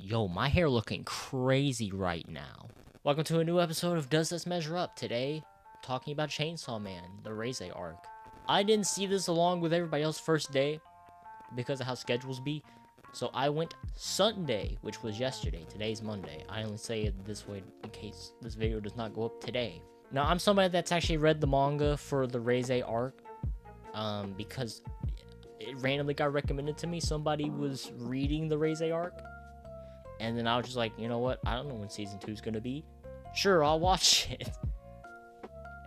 Yo, my hair looking crazy right now. Welcome to a new episode of Does This Measure Up? Today, talking about Chainsaw Man, the Reze arc. I didn't see this along with everybody else first day because of how schedules be. So I went Sunday, which was yesterday. Today's Monday. I only say it this way in case this video does not go up today. Now, I'm somebody that's actually read the manga for the Reze arc because it randomly got recommended to me. Somebody was reading the Reze arc. And then I was just like, you know what? I don't know when season 2 is going to be. Sure, I'll watch it.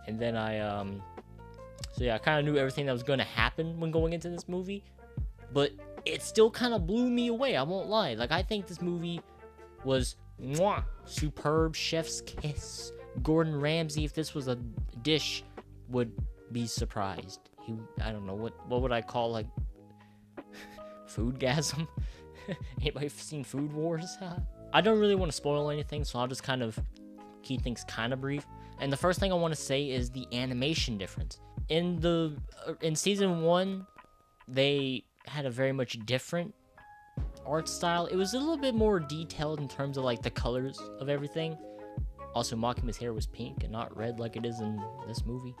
And then so yeah, I kind of knew everything that was going to happen when going into this movie. But it still kind of blew me away, I won't lie. Like, I think this movie was mwah, superb, chef's kiss. Gordon Ramsay, if this was a dish, would be surprised. I don't know, what would I call, like, foodgasm? Anybody seen Food Wars? I don't really want to spoil anything, so I'll just kind of keep things kind of brief. And the first thing I want to say is the animation difference. In season 1, they had a very much different art style. It was a little bit more detailed in terms of like the colors of everything. Also, Makima's hair was pink and not red like it is in this movie.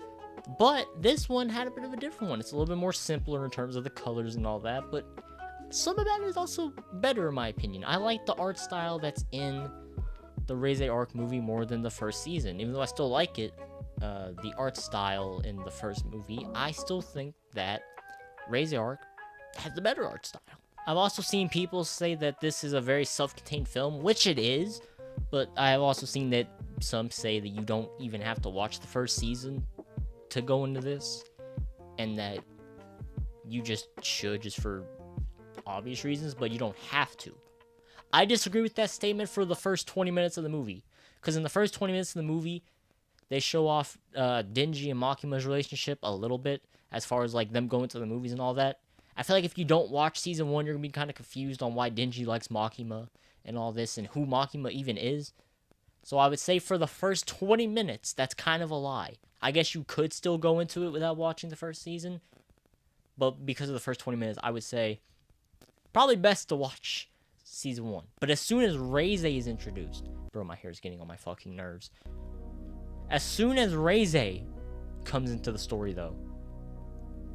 But this one had a bit of a different one. It's a little bit more simpler in terms of the colors and all that, but some of that is also better in my opinion. I like the art style that's in the Reze arc movie more than the first season. Even though I still like it, the art style in the first movie, I still think that Reze arc has the better art style. I've also seen people say that this is a very self-contained film, which it is, but I've also seen that some say that you don't even have to watch the first season to go into this, and that you just should, just for obvious reasons, but you don't have to. I disagree with that statement for the first 20 minutes of the movie, because in the first 20 minutes of the movie, they show off Denji and Makima's relationship a little bit, as far as like them going to the movies and all that. I feel like if you don't watch season 1, you're gonna be kind of confused on why Denji likes Makima and all this, and who Makima even is. So I would say for the first 20 minutes, that's kind of a lie. I guess you could still go into it without watching the first season, but because of the first 20 minutes, I would say probably best to watch season 1. But as soon as Reze is introduced, bro, my hair is getting on my fucking nerves. As soon as Reze comes into the story, though,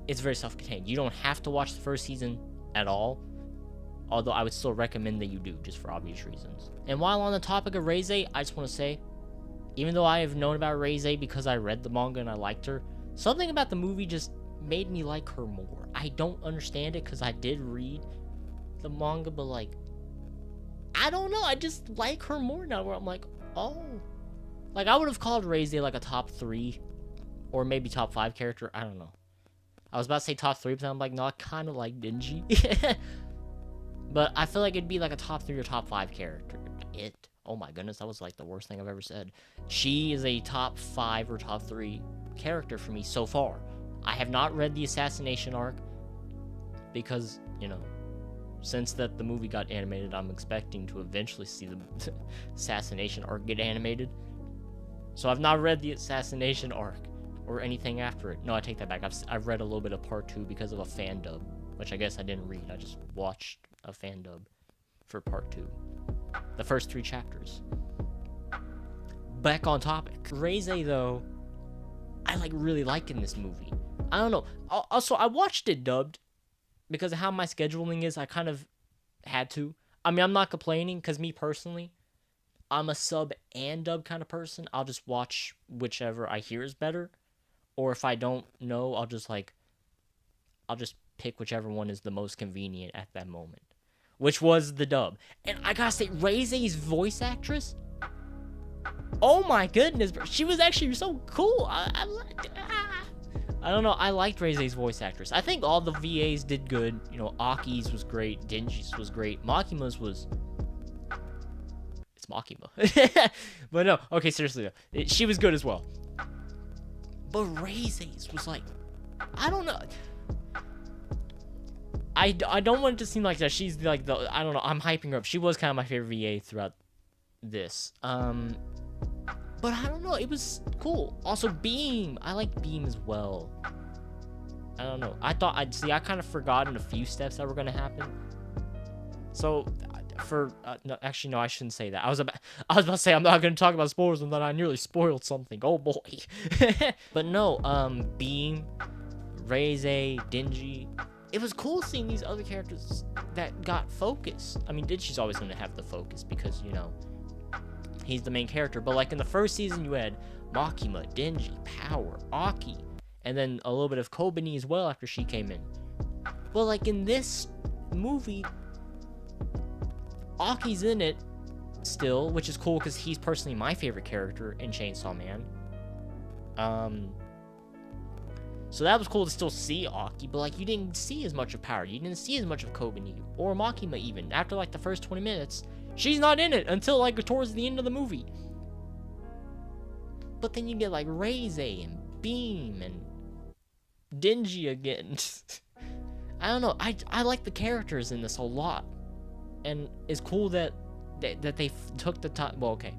it's very self-contained. You don't have to watch the first season at all, although I would still recommend that you do, just for obvious reasons. And while on the topic of Reze, I just want to say, even though I have known about Reze because I read the manga and I liked her, something about the movie just made me like her more. I don't understand it because I did read the manga, but like, I don't know, I just like her more now, where I'm like, oh. Like, I would have called Reze like a top 3 or maybe top 5 character. I don't know. I was about to say top 3, but then I'm like, no, I kind of like Denji. But I feel like it'd be like a top 3 or top 5 character. Oh my goodness, that was like the worst thing I've ever said. She is a top 5 or top 3 character for me so far. I have not read the assassination arc because, you know, since that the movie got animated, I'm expecting to eventually see the assassination arc get animated. So I've not read the assassination arc or anything after it. No, I take that back. I've read a little bit of part 2 because of a fan dub, which I guess I didn't read. I just watched a fan dub for part 2. The first 3 chapters. Back on topic. Reze, though, I really like in this movie. I don't know. Also, I watched it dubbed because of how my scheduling is. I kind of had to. I mean, I'm not complaining because me personally, I'm a sub and dub kind of person. I'll just watch whichever I hear is better. Or if I don't know, I'll just pick whichever one is the most convenient at that moment. Which was the dub. And I gotta say, Reze's voice actress, oh my goodness, bro. She was actually so cool. I don't know, I liked Reze's voice actress. I think all the VAs did good. You know, Aki's was great, Denji's was great, Makima's was... It's Makima. But no, okay, seriously though. She was good as well. But Reze's was like, I don't know. I don't want it to seem like that she's like the, I don't know, I'm hyping her up. She was kind of my favorite VA throughout this. But I don't know, it was cool. Also, Beam. I like Beam as well. I don't know. I kind of forgotten a few steps that were going to happen. So, no, actually, no, I shouldn't say that. I was about to say I'm not going to talk about spoilers, and then I nearly spoiled something. Oh boy. But no, Beam, Reze, Dingy. It was cool seeing these other characters that got focus. I mean, Dingy's always going to have the focus because, you know, he's the main character. But like in the first season, you had Makima, Dingy, Power, Aki, and then a little bit of Kobani as well after she came in. But like in this movie, Aki's in it still, which is cool because he's personally my favorite character in Chainsaw Man. So that was cool to still see Aki, but like you didn't see as much of Power, you didn't see as much of Kobani or Makima even. After like the first 20 minutes, she's not in it until like towards the end of the movie. But then you get like Reze and Beam and Dingy again. I don't know. I like the characters in this a lot, and it's cool that they took the time. Well, okay,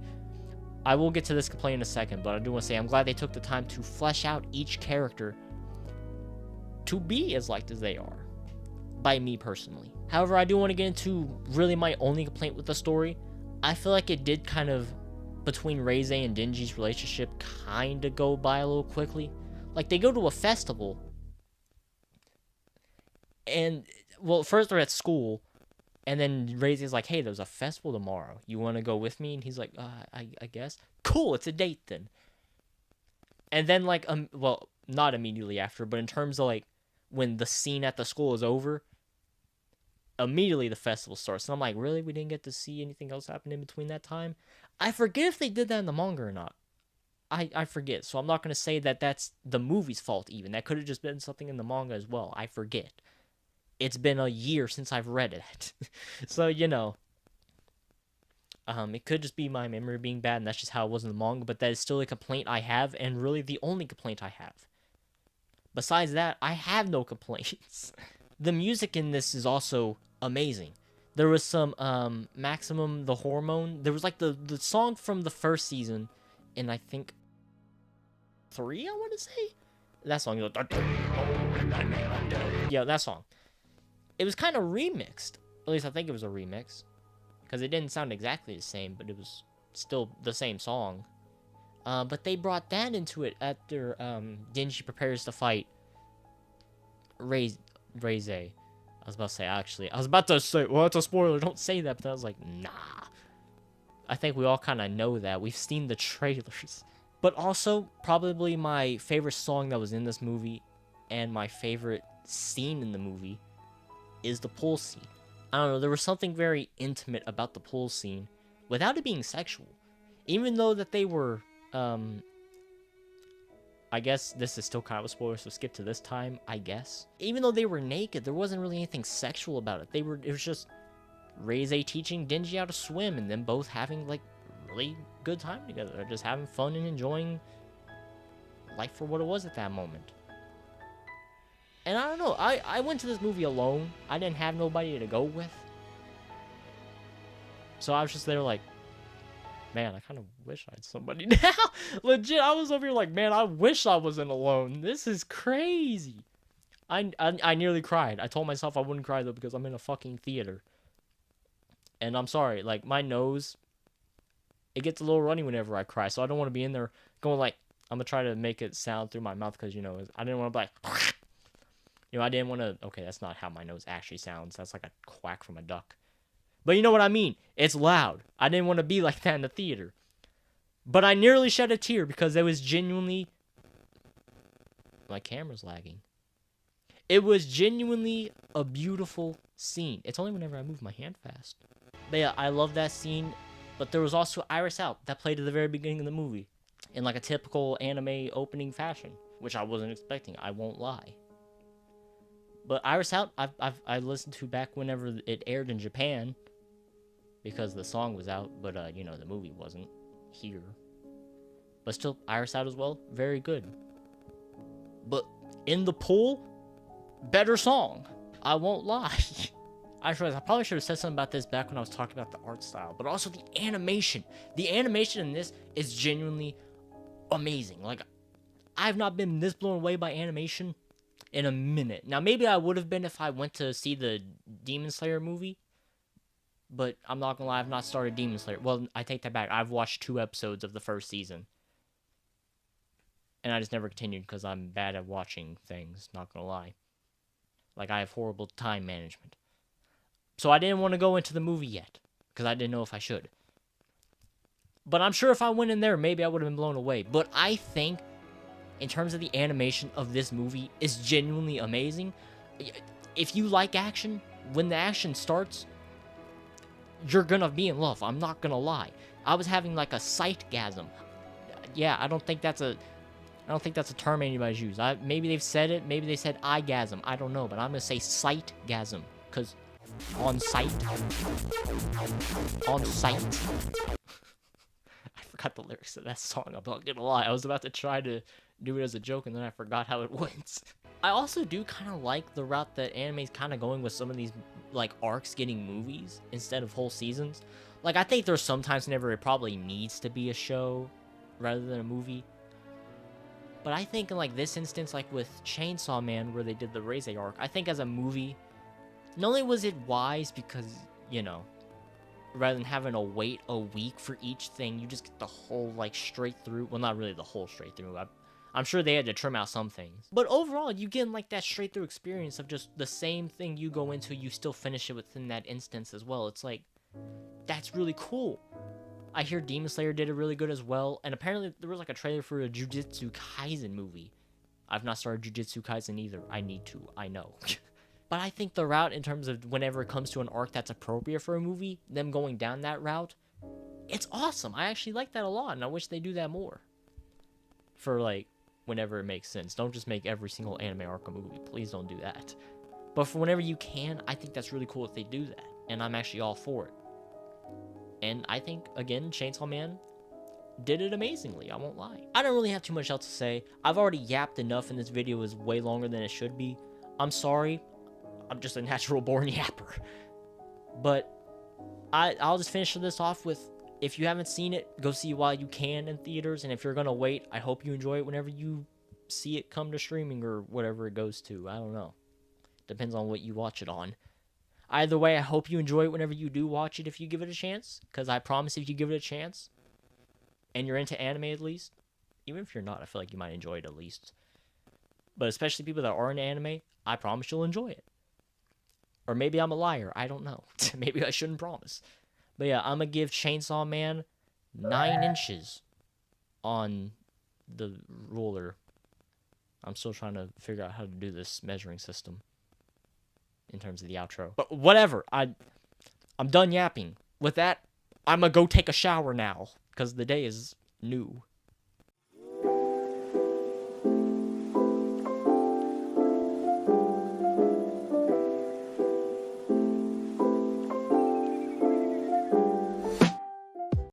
I will get to this complaint in a second, but I do want to say I'm glad they took the time to flesh out each character to be as liked as they are, by me personally. However, I do want to get into really my only complaint with the story. I feel like it did kind of, between Reze and Dingy's relationship, kind of go by a little quickly. Like, they go to a festival, and, well, first they're at school, and then Reze's like, hey, there's a festival tomorrow. You want to go with me? And he's like, I guess. Cool, it's a date then. And then, like, well, not immediately after, but in terms of, like, when the scene at the school is over, immediately the festival starts. And I'm like, really? We didn't get to see anything else happen in between that time? I forget if they did that in the manga or not. I forget. So I'm not going to say that that's the movie's fault even. That could have just been something in the manga as well. I forget. It's been a year since I've read it. So, you know. It could just be my memory being bad, and that's just how it was in the manga, but that is still a complaint I have, and really the only complaint I have. Besides that, I have no complaints. The music in this is also amazing. There was some, Maximum the Hormone. There was, like, the song from the first season, in, I think, 3, I want to say? That song. Yeah, that song. It was kind of remixed. At least I think it was a remix. Because it didn't sound exactly the same, but it was still the same song. But they brought that into it after Dingy prepares to fight Reze. I was about to say, well, it's a spoiler, don't say that, but I was like, nah. I think we all kind of know that. We've seen the trailers. But also, probably my favorite song that was in this movie, and my favorite scene in the movie, is the pool scene. I don't know, there was something very intimate about the pool scene, without it being sexual. Even though that they were, I guess this is still kind of a spoiler, so skip to this time, I guess. Even though they were naked, there wasn't really anything sexual about it. It was just Reze teaching Dingy how to swim, and them both having, like, really good time together. They're just having fun and enjoying life for what it was at that moment. And I don't know, I went to this movie alone. I didn't have nobody to go with. So I was just there like, man, I kind of wish I had somebody now. Legit, I was over here like, man, I wish I wasn't alone. This is crazy. I nearly cried. I told myself I wouldn't cry though because I'm in a fucking theater. And I'm sorry, like my nose, it gets a little runny whenever I cry. So I don't want to be in there going like, I'm going to try to make it sound through my mouth because, you know, I didn't want to be like... You know, I didn't want to... Okay, that's not how my nose actually sounds. That's like a quack from a duck. But you know what I mean. It's loud. I didn't want to be like that in the theater. But I nearly shed a tear because it was genuinely... My camera's lagging. It was genuinely a beautiful scene. It's only whenever I move my hand fast. But yeah, I love that scene. But there was also Iris Out that played at the very beginning of the movie. In like a typical anime opening fashion. Which I wasn't expecting. I won't lie. But Iris Out, I listened to back whenever it aired in Japan, because the song was out, but you know, the movie wasn't here. But still, Iris Out as well, very good. But In the Pool, better song. I won't lie. I probably should have said something about this back when I was talking about the art style, but also the animation. The animation in this is genuinely amazing. Like, I've not been this blown away by animation in a minute. Now, maybe I would have been if I went to see the Demon Slayer movie. But I'm not gonna lie, I've not started Demon Slayer. Well, I take that back. I've watched 2 episodes of the first season. And I just never continued because I'm bad at watching things, not gonna lie. Like, I have horrible time management. So I didn't want to go into the movie yet, because I didn't know if I should. But I'm sure if I went in there, maybe I would have been blown away. But I think, in terms of the animation of this movie, is genuinely amazing. If you like action, when the action starts, you're gonna be in love. I'm not gonna lie. I was having like a sight-gasm. Yeah, I don't think that's a term anybody's used. Maybe they've said it. Maybe they said eye-gasm. I don't know, but I'm gonna say sight-gasm, because on sight. On sight. I forgot the lyrics of that song. I'm not gonna lie. I was about to try to do it as a joke, and then I forgot how it went. I also do kind of like the route that anime's kind of going with some of these, like, arcs getting movies instead of whole seasons. Like, I think there's sometimes whenever it probably needs to be a show rather than a movie. But I think in, like, this instance, like with Chainsaw Man, where they did the Reze arc, I think as a movie, not only was it wise because, you know, rather than having to wait a week for each thing, you just get the whole, like, straight through. Well, not really the whole straight through. I'm sure they had to trim out some things. But overall, you get, like, that straight through experience of just the same thing you go into, you still finish it within that instance as well. It's like, that's really cool. I hear Demon Slayer did it really good as well. And apparently, there was, like, a trailer for a Jujutsu Kaisen movie. I've not started Jujutsu Kaisen either. I need to. I know. But I think the route in terms of whenever it comes to an arc that's appropriate for a movie, them going down that route, it's awesome. I actually like that a lot, and I wish they do that more. For, like, whenever it makes sense. Don't just make every single anime arc a movie. Please don't do that. But for whenever you can, I think that's really cool if they do that. And I'm actually all for it. And I think, again, Chainsaw Man did it amazingly, I won't lie. I don't really have too much else to say. I've already yapped enough, and this video is way longer than it should be. I'm sorry. I'm just a natural born yapper. But I'll just finish this off with, if you haven't seen it, go see it while you can in theaters. And if you're going to wait, I hope you enjoy it whenever you see it come to streaming or whatever it goes to. I don't know. Depends on what you watch it on. Either way, I hope you enjoy it whenever you do watch it if you give it a chance. Because I promise if you give it a chance, and you're into anime at least, even if you're not, I feel like you might enjoy it at least. But especially people that are into anime, I promise you'll enjoy it. Or maybe I'm a liar. I don't know. Maybe I shouldn't promise. But yeah, I'm going to give Chainsaw Man 9 inches on the ruler. I'm still trying to figure out how to do this measuring system in terms of the outro. But whatever. I'm done yapping. With that, I'm going to go take a shower now because the day is new.